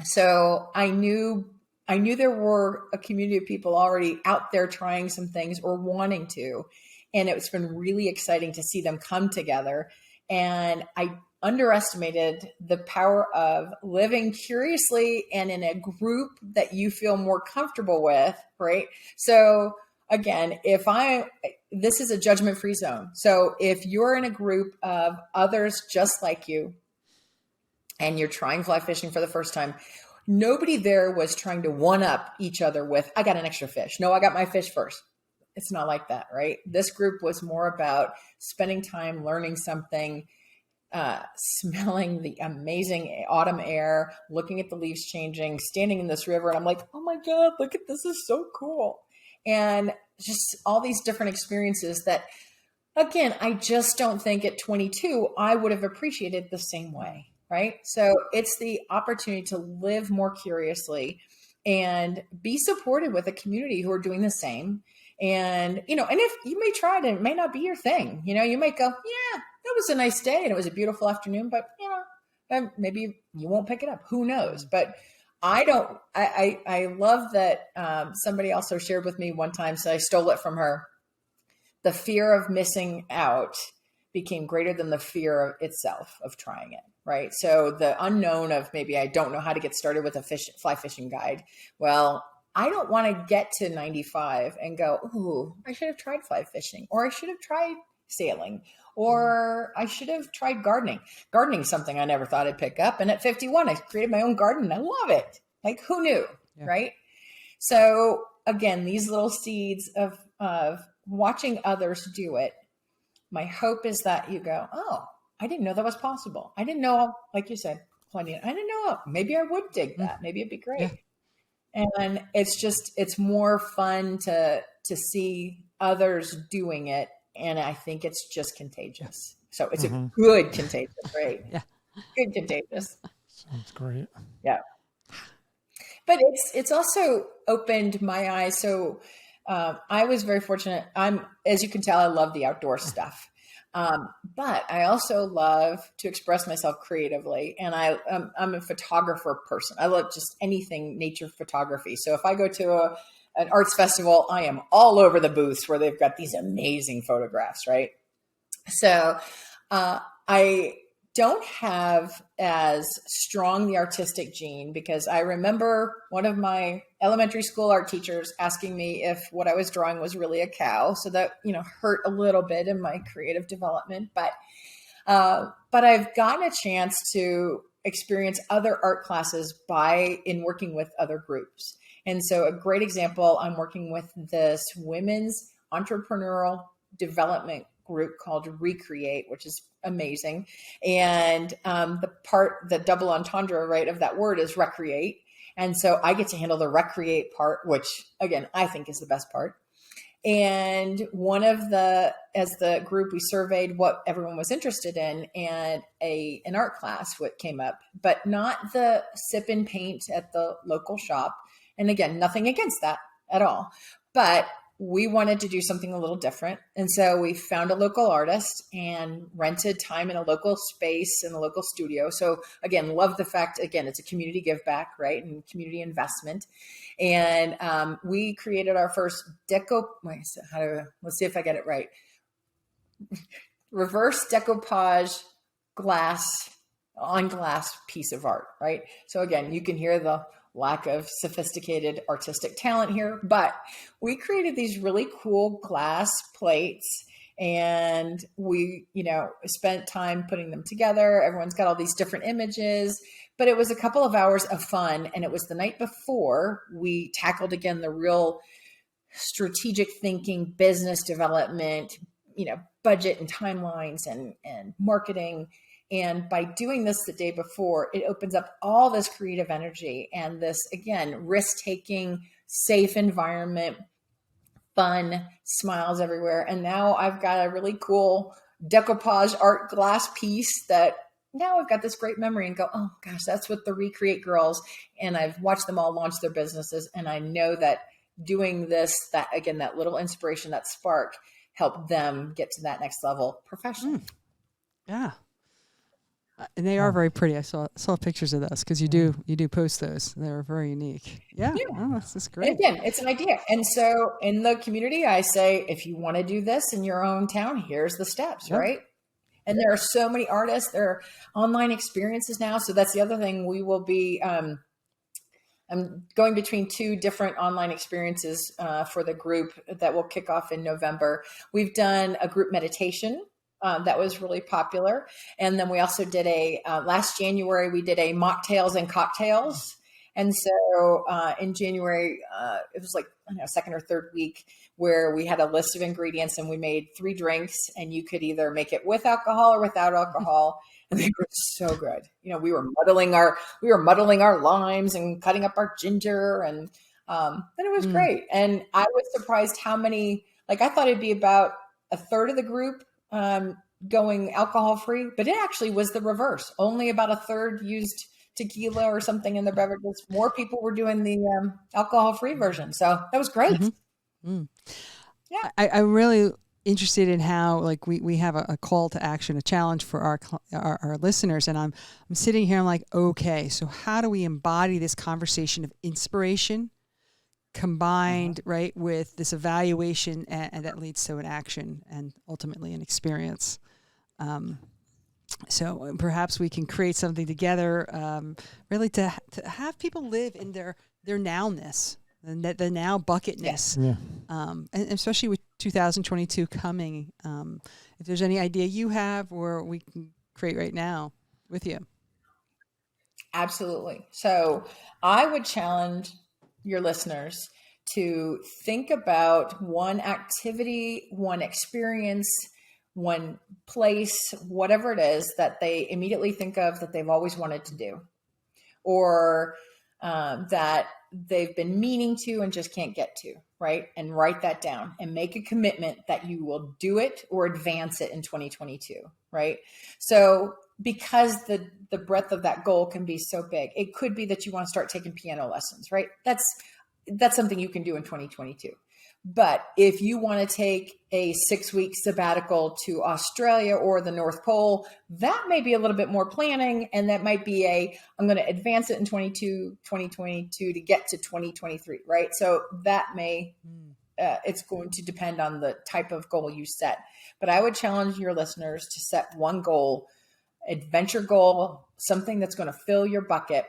so I knew there were a community of people already out there trying some things or wanting to. And it's been really exciting to see them come together. And I underestimated the power of living curiously and in a group that you feel more comfortable with, right? So again, this is a judgment-free zone. So if you're in a group of others just like you and you're trying fly fishing for the first time, nobody there was trying to one-up each other with, I got an extra fish. No, I got my fish first. It's not like that, right? This group was more about spending time learning something, smelling the amazing autumn air, looking at the leaves changing, standing in this river. And I'm like, oh my God, look at this. Is so cool. And just all these different experiences that, again, I just don't think at 22, I would have appreciated the same way. Right. So it's the opportunity to live more curiously and be supported with a community who are doing the same. And, and if you may try it, it may not be your thing. You might go, yeah, that was a nice day and it was a beautiful afternoon, but, maybe you won't pick it up. Who knows? But I love that somebody also shared with me one time, so I stole it from her. The fear of missing out became greater than the fear itself of trying it, right? So the unknown of maybe I don't know how to get started with a fly fishing guide. Well, I don't want to get to 95 and go, ooh, I should have tried fly fishing, or I should have tried sailing, or I should have tried gardening. Gardening's something I never thought I'd pick up. And at 51, I created my own garden. I love it. Like, who knew? Yeah. Right. So again, these little seeds of watching others do it. My hope is that you go, oh, I didn't know that was possible. I didn't know, like you said, Claudine, I didn't know. Maybe I would dig that. Maybe it'd be great. Yeah. And it's more fun to see others doing it. And I think it's just contagious. So it's a good contagious, right? Yeah. Good contagious. Sounds great. Yeah. But it's also opened my eyes. So I was very fortunate. As you can tell, I love the outdoor stuff. But I also love to express myself creatively. And I'm a photographer person. I love just anything nature photography. So if I go to an arts festival, I am all over the booths where they've got these amazing photographs, right? So I don't have as strong the artistic gene, because I remember one of my elementary school art teachers asking me if what I was drawing was really a cow. So that, hurt a little bit in my creative development. But I've gotten a chance to experience other art classes in working with other groups. And so a great example, I'm working with this women's entrepreneurial development group called Recreate, which is amazing. And the double entendre, right, of that word is recreate. And so I get to handle the recreate part, which again, I think is the best part. And as the group, we surveyed what everyone was interested in, and an art class what came up, but not the sip and paint at the local shop. And again, nothing against that at all, but we wanted to do something a little different. And so we found a local artist and rented time in a local space in a local studio. So again, love the fact, it's a community give back, right? And community investment. And we created our first let's see if I get it right. Reverse decoupage glass on glass piece of art, right? So again, you can hear the lack of sophisticated artistic talent here, but we created these really cool glass plates, and we, spent time putting them together. Everyone's got all these different images, but it was a couple of hours of fun. And it was the night before we tackled again the real strategic thinking, business development, budget and timelines and marketing. And by doing this the day before, it opens up all this creative energy and this, again, risk-taking, safe environment, fun, smiles everywhere. And now I've got a really cool decoupage art glass piece that now I've got this great memory and go, oh gosh, that's what the Recreate girls, and I've watched them all launch their businesses. And I know that doing this, that again, that little inspiration, that spark, helped them get to that next level professionally. Yeah. And they are very pretty. I saw pictures of those because you do post those. They're very unique. Yeah. Oh, that's great. And again, it's an idea. And so in the community, I say, if you want to do this in your own town, here's the steps, right? And there are so many artists. There are online experiences now. So that's the other thing. We will be, I'm going between 2 different online experiences for the group that will kick off in November. We've done a group meditation that was really popular. And then we also did last January, we did a mocktails and cocktails. And so in January, it was like, second or third week where we had a list of ingredients and we made 3 drinks, and you could either make it with alcohol or without alcohol. And they were so good. We were muddling our limes and cutting up our ginger, and it was great. And I was surprised how many, I thought it'd be about a third of the group going alcohol free, but it actually was the reverse. Only about a third used tequila or something in their beverages. More people were doing the alcohol free version. So that was great. Yeah. I'm really interested in how we have a call to action, a challenge for our listeners. And I'm sitting here, I'm like, okay, so how do we embody this conversation of inspiration combined right with this evaluation and that leads to an action and ultimately an experience? So perhaps we can create something together, really to have people live in their nowness, and the now bucketness. Yeah. And especially with 2022 coming, if there's any idea you have or we can create right now with you. Absolutely. So I would challenge your listeners to think about one activity, one experience, one place, whatever it is that they immediately think of that they've always wanted to do, or that they've been meaning to and just can't get to, right? And write that down and make a commitment that you will do it or advance it in 2022, right? So because the breadth of that goal can be so big, it could be that you want to start taking piano lessons, right? That's something you can do in 2022. But if you want to take a 6-week sabbatical to Australia or the North Pole, that may be a little bit more planning. And that might be I'm going to advance it in 2022 to get to 2023, right? So that may, it's going to depend on the type of goal you set. But I would challenge your listeners to set one goal, adventure goal, something that's going to fill your bucket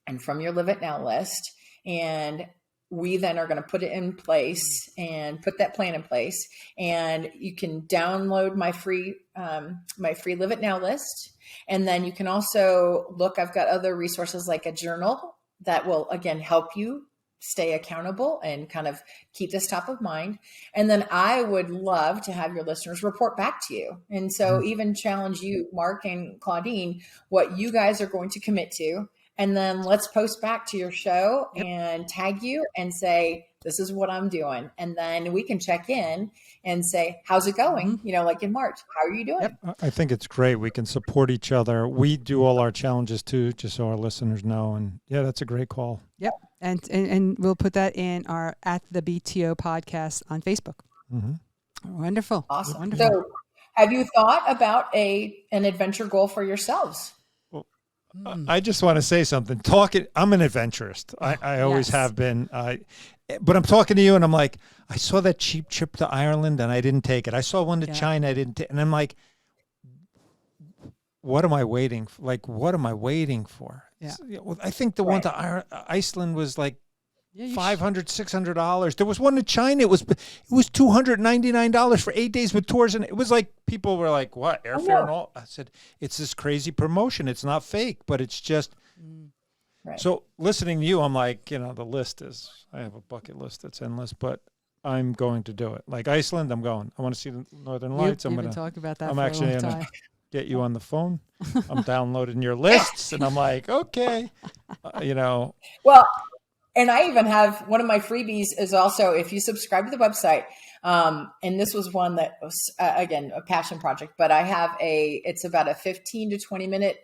and from your Live It Now list. And we then are going to put it in place and put that plan in place. And you can download my free Live It Now list. And then you can also look, I've got other resources like a journal that will, again, help you stay accountable and kind of keep this top of mind. And then I would love to have your listeners report back to you. And so even challenge you, Marc and Claudine, what you guys are going to commit to. And then let's post back to your show and tag you and say, this is what I'm doing. And then we can check in and say, how's it going? Like in March, how are you doing? Yep. I think it's great. We can support each other. We do all our challenges too, just so our listeners know. And yeah, that's a great call. Yep. And we'll put that in our At the BTO podcast on Facebook. Wonderful. Awesome. Wonderful. So have you thought about an adventure goal for yourselves? I just want to say something. I'm an adventurist. I always have been. But I'm talking to you and I'm like, I saw that cheap trip to Ireland and I didn't take it. I saw one to China. I didn't take it. And I'm like, what am I waiting for? Like, what am I waiting for? Yeah. I think the one to Iceland was like Yeah, $500, $600. There was one in China. It was $299 for 8 days with tours, and it was like people were like, "What, airfare and all?" I said, "It's this crazy promotion. It's not fake, but it's just." Right. So listening to you, I'm like, the list is. I have a bucket list that's endless, but I'm going to do it. Like Iceland, I'm going. I want to see the Northern Lights. You've been talking about that I'm for actually a long going time. to get you on the phone. I'm downloading your lists, and I'm like, okay, Well, and I even have one of my freebies is also if you subscribe to the website. And this was one that was, again, a passion project, but I have it's about a 15 to 20 minute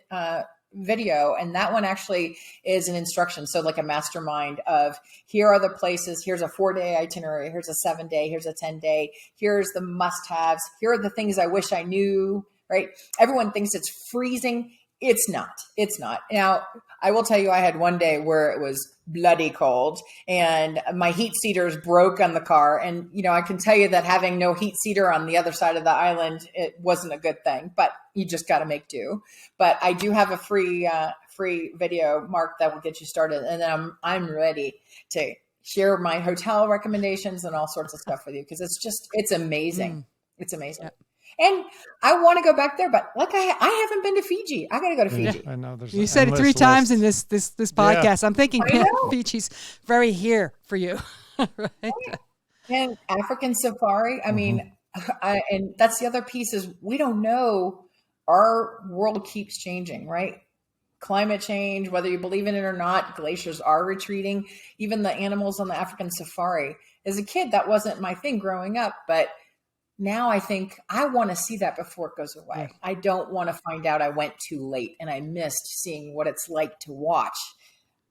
video. And that one actually is an instruction. So like a mastermind of here are the places, here's a 4-day itinerary, here's a 7-day, here's a 10-day, here's the must-haves, here are the things I wish I knew, right? Everyone thinks it's freezing. It's not. Now, I will tell you, I had one day where it was bloody cold and my heat seaters broke on the car. And, I can tell you that having no heat seater on the other side of the island, it wasn't a good thing, but you just got to make do. But I do have a free video, Mark, that will get you started. And then I'm ready to share my hotel recommendations and all sorts of stuff with you. Cause it's amazing. It's amazing. Yep. And I want to go back there, but like I haven't been to Fiji. I got to go to Fiji. I know. You said it 3 times in this podcast. I'm thinking Fiji's very here for you, right? And African safari. I mean, and that's the other piece is we don't know. Our world keeps changing, right? Climate change, whether you believe in it or not, glaciers are retreating. Even the animals on the African safari. As a kid, that wasn't my thing growing up, but now I think I want to see that before it goes away. I don't want to find out I went too late and I missed seeing what it's like to watch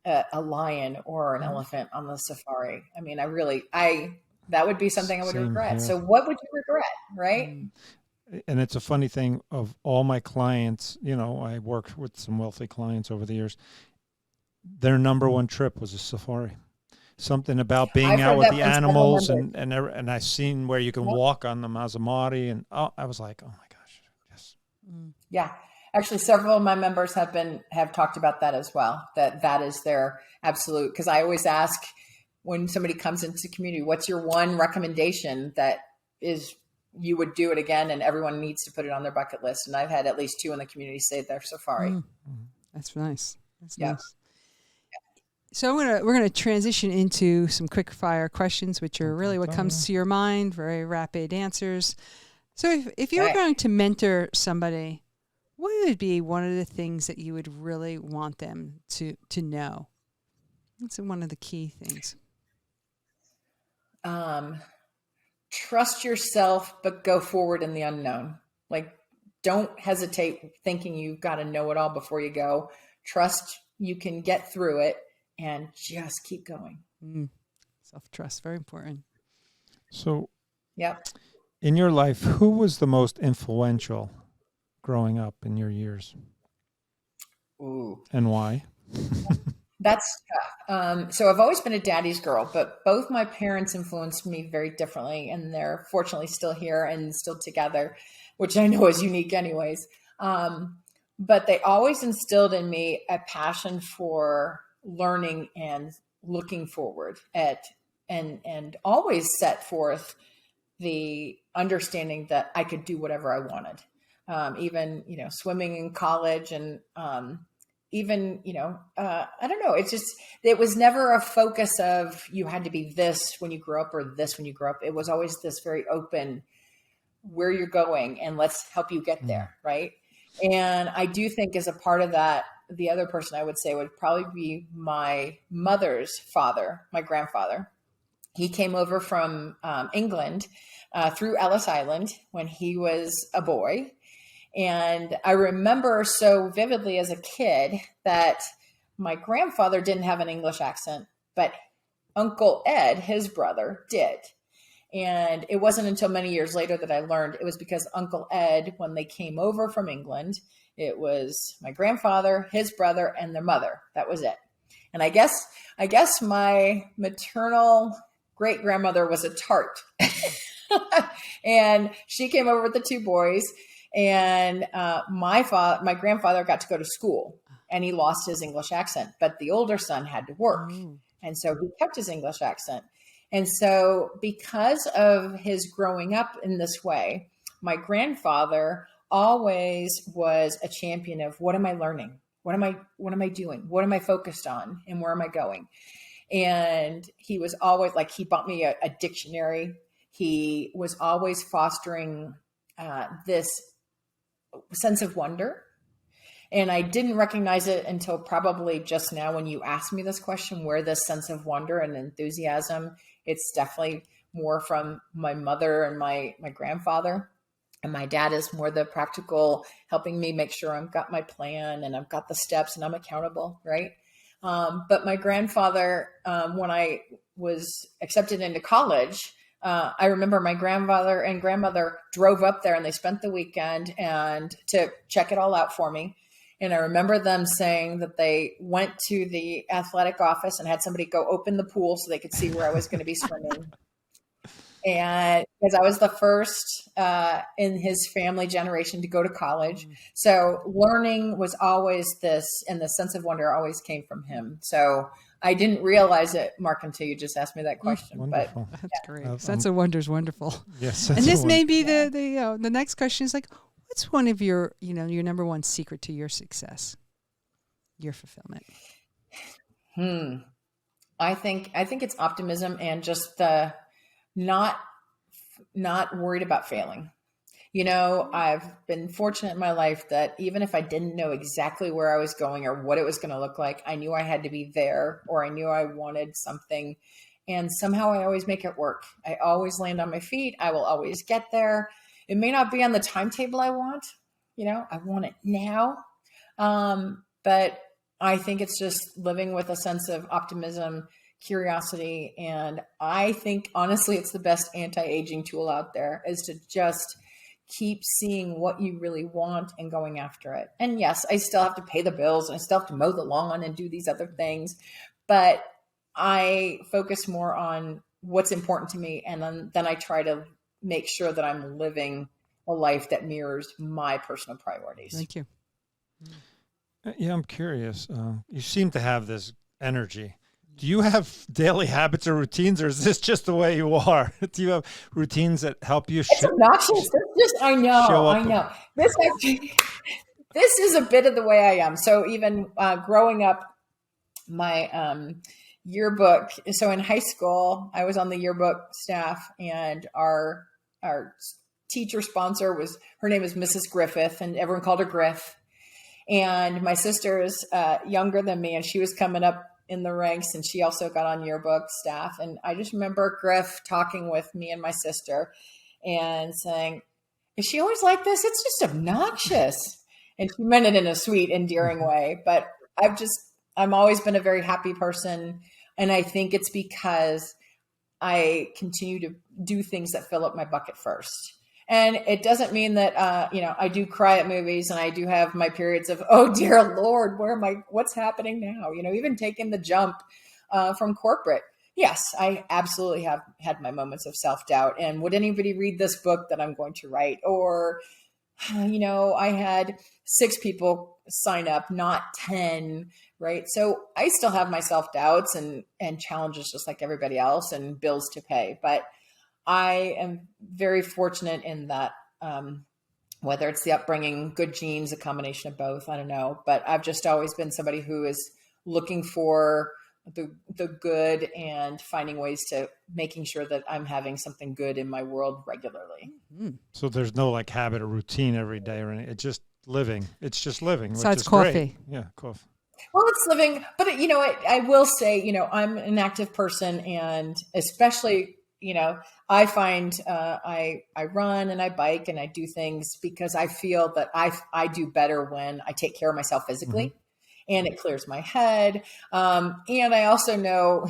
a lion or an elephant on the safari. I mean, that would be something I would regret. Here. So what would you regret, right? And it's a funny thing of all my clients, I worked with some wealthy clients over the years. Their number one trip was a safari. Something about being out with the animals and I've seen where you can walk on the Mazamari and I was like, oh my gosh, yes. Yeah. Actually, several of my members have talked about that as well, that is their absolute, because I always ask when somebody comes into the community, what's your one recommendation that is you would do it again and everyone needs to put it on their bucket list. And I've had at least 2 in the community say their safari. That's nice. Nice. So we're gonna transition into some quick fire questions, which are really what comes to your mind, very rapid answers. So if you were going to mentor somebody, what would be one of the things that you would really want them to know? That's one of the key things. Trust yourself, but go forward in the unknown. Like, don't hesitate thinking you've got to know it all before you go. Trust you can get through it. And just keep going. Self-trust, very important. So, in your life, who was the most influential growing up in your years? Ooh. And why? That's tough. So I've always been a daddy's girl, but both my parents influenced me very differently, and they're fortunately still here and still together, which I know is unique anyways. But they always instilled in me a passion for learning and looking forward and always set forth the understanding that I could do whatever I wanted. Even, swimming in college and, even, I don't know. It was never a focus of you had to be this when you grew up or this when you grew up. It was always this very open where you're going and let's help you get there. Right. And I do think as a part of that, the other person I would say would probably be my mother's father, my grandfather. He came over from England through Ellis Island when he was a boy. And I remember so vividly as a kid that my grandfather didn't have an English accent, but Uncle Ed, his brother, did. And it wasn't until many years later that I learned it was because Uncle Ed, when they came over from England, it was my grandfather, his brother, and their mother. That was it. And I guess my maternal great grandmother was a tart. And she came over with the 2 boys. And my grandfather got to go to school, and he lost his English accent, but the older son had to work. And so he kept his English accent. And so because of his growing up in this way, my grandfather always was a champion of, what am I learning? What am I doing? What am I focused on? And where am I going? And he was always like, he bought me a dictionary. He was always fostering this sense of wonder. And I didn't recognize it until probably just now when you asked me this question, where this sense of wonder and enthusiasm, it's definitely more from my mother and my grandfather. And my dad is more the practical, helping me make sure I've got my plan and I've got the steps and I'm accountable, right? But my grandfather, when I was accepted into college, I remember my grandfather and grandmother drove up there and they spent the weekend and to check it all out for me. And I remember them saying that they went to the athletic office and had somebody go open the pool so they could see where I was going to be swimming. And because I was the first in his family generation to go to college. So learning was always this, and the sense of wonder always came from him. So I didn't realize it, Mark, until you just asked me that question. Wonderful. But that's great. Sense of wonder is wonderful. Yes. And this may be the next question is like, what's one of your, your number one secret to your success, your fulfillment? I think it's optimism and just the not worried about failing. I've been fortunate in my life that even if I didn't know exactly where I was going or what it was going to look like, I knew I had to be there, or I knew I wanted something. And somehow I always make it work. I always land on my feet. I will always get there. It may not be on the timetable I want, I want it now. But I think it's just living with a sense of optimism, curiosity. And I think, honestly, it's the best anti-aging tool out there, is to just keep seeing what you really want and going after it. And yes, I still have to pay the bills and I still have to mow the lawn and do these other things, but I focus more on what's important to me. And then I try to make sure that I'm living a life that mirrors my personal priorities. Thank you. Yeah, I'm curious. You seem to have this energy. Do you have daily habits or routines, or is this just the way you are? Do you have routines that help you? It's obnoxious. I know. This is a bit of the way I am. So even growing up, my yearbook. So in high school, I was on the yearbook staff, and our teacher sponsor her name is Mrs. Griffith, and everyone called her Griff. And my sister is younger than me, and she was coming up in the ranks, and she also got on yearbook staff. And I just remember Griff talking with me and my sister and saying, "Is she always like this? It's just obnoxious." And she meant it in a sweet, endearing way. But I've always been a very happy person. And I think it's because I continue to do things that fill up my bucket first. And it doesn't mean that, I do cry at movies, and I do have my periods of, oh dear Lord, what's happening now? Even taking the jump from corporate. Yes, I absolutely have had my moments of self-doubt. And would anybody read this book that I'm going to write? Or, I had 6 people sign up, not 10, right? So I still have my self-doubts and challenges just like everybody else, and bills to pay. But I am very fortunate in that, whether it's the upbringing, good genes, a combination of both, I don't know. But I've just always been somebody who is looking for the good and finding ways to making sure that I'm having something good in my world regularly. So there's no habit or routine every day or anything. It's just living. It's just living. Besides which is coffee. Great. Yeah, coffee. Well, it's living, but I will say, I'm an active person, and especially, I find I run and I bike and I do things because I feel that I do better when I take care of myself physically, and it clears my head. And I also know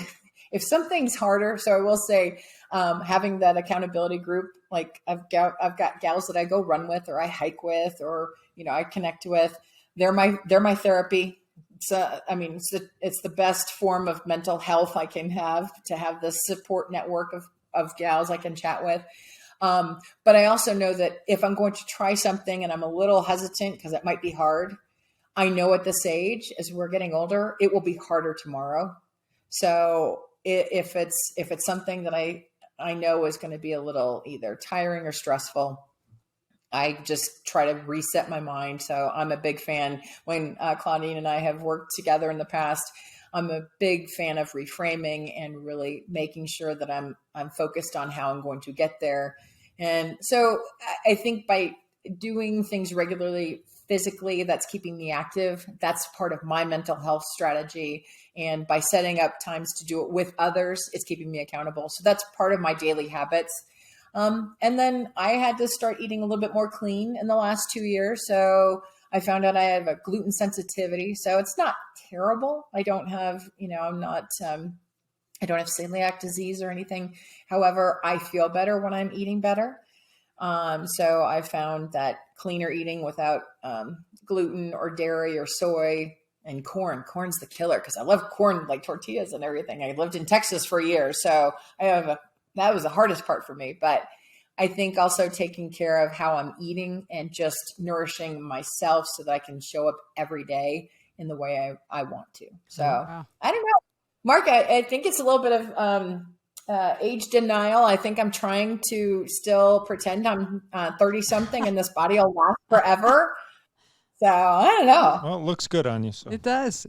if something's harder. So I will say, having that accountability group, like I've got gals that I go run with, or I hike with, or, I connect with. They're my therapy. So, it's the best form of mental health I can have, to have this support network of gals I can chat with. But I also know that if I'm going to try something and I'm a little hesitant because it might be hard, I know at this age, as we're getting older, it will be harder tomorrow. So if it's something that I know is going to be a little either tiring or stressful, I just try to reset my mind. So I'm a big fan. When Claudine and I have worked together in the past, I'm a big fan of reframing and really making sure that I'm focused on how I'm going to get there. And so I think by doing things regularly physically, that's keeping me active. That's part of my mental health strategy. And by setting up times to do it with others, it's keeping me accountable. So that's part of my daily habits. And then I had to start eating a little bit more clean in the last 2 years. So I found out I have a gluten sensitivity. So it's not terrible. I don't have, I don't have celiac disease or anything. However, I feel better when I'm eating better. So I found that cleaner eating without gluten or dairy or soy and corn's the killer, because I love corn, like tortillas and everything. I lived in Texas for years. So that was the hardest part for me. But I think also taking care of how I'm eating and just nourishing myself so that I can show up every day in the way I want to. So I don't know, Mark, I think it's a little bit of age denial. I think I'm trying to still pretend I'm 30 something and this body will last forever. So I don't know. Well, it looks good on you. So it does.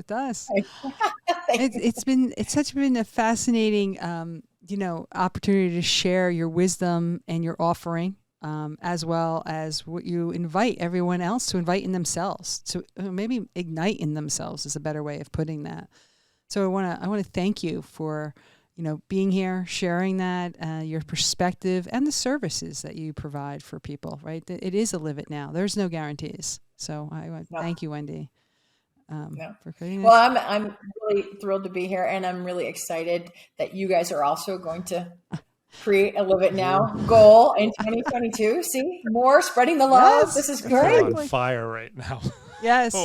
It's been a fascinating, opportunity to share your wisdom and your offering, as well as what you invite everyone else to invite in themselves, to maybe ignite in themselves is a better way of putting that. So I want to thank you for, being here, sharing that, your perspective and the services that you provide for people, right? It is a live it now. There's no guarantees. So I want to thank you, Wendy. For creating this. Well, I'm really thrilled to be here, and I'm really excited that you guys are also going to create a Live It Now goal in 2022. See, more spreading the love. Yes, this is great. I'm on fire right now. Yes.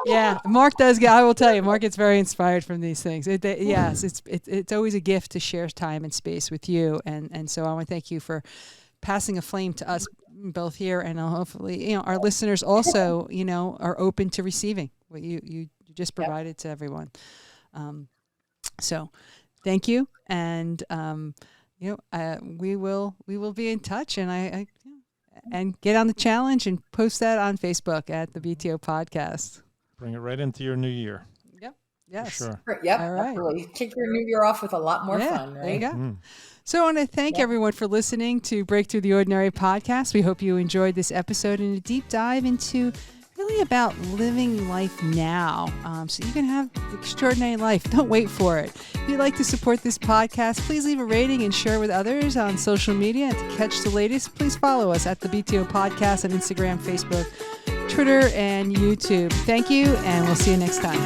Yeah. Mark does I will tell you, Mark gets very inspired from these things. It's always a gift to share time and space with you. And so I want to thank you for passing a flame to us both here, and hopefully, our listeners also, are open to receiving what you just provided to everyone. So thank you. And, we will be in touch, and and get on the challenge and post that on Facebook at the BTO podcast. Bring it right into your new year. Yep. Yes. For sure. Yep. All right. Absolutely. Kick your new year off with a lot more fun, right? There you go. So I want to thank everyone for listening to Break Through the Ordinary podcast. We hope you enjoyed this episode and a deep dive into really about living life now, so you can have an extraordinary life. Don't wait for it. If you'd like to support this podcast, please leave a rating and share with others on social media. And to catch the latest, please follow us at the BTO Podcast on Instagram, Facebook, Twitter, and YouTube. Thank you, and we'll see you next time.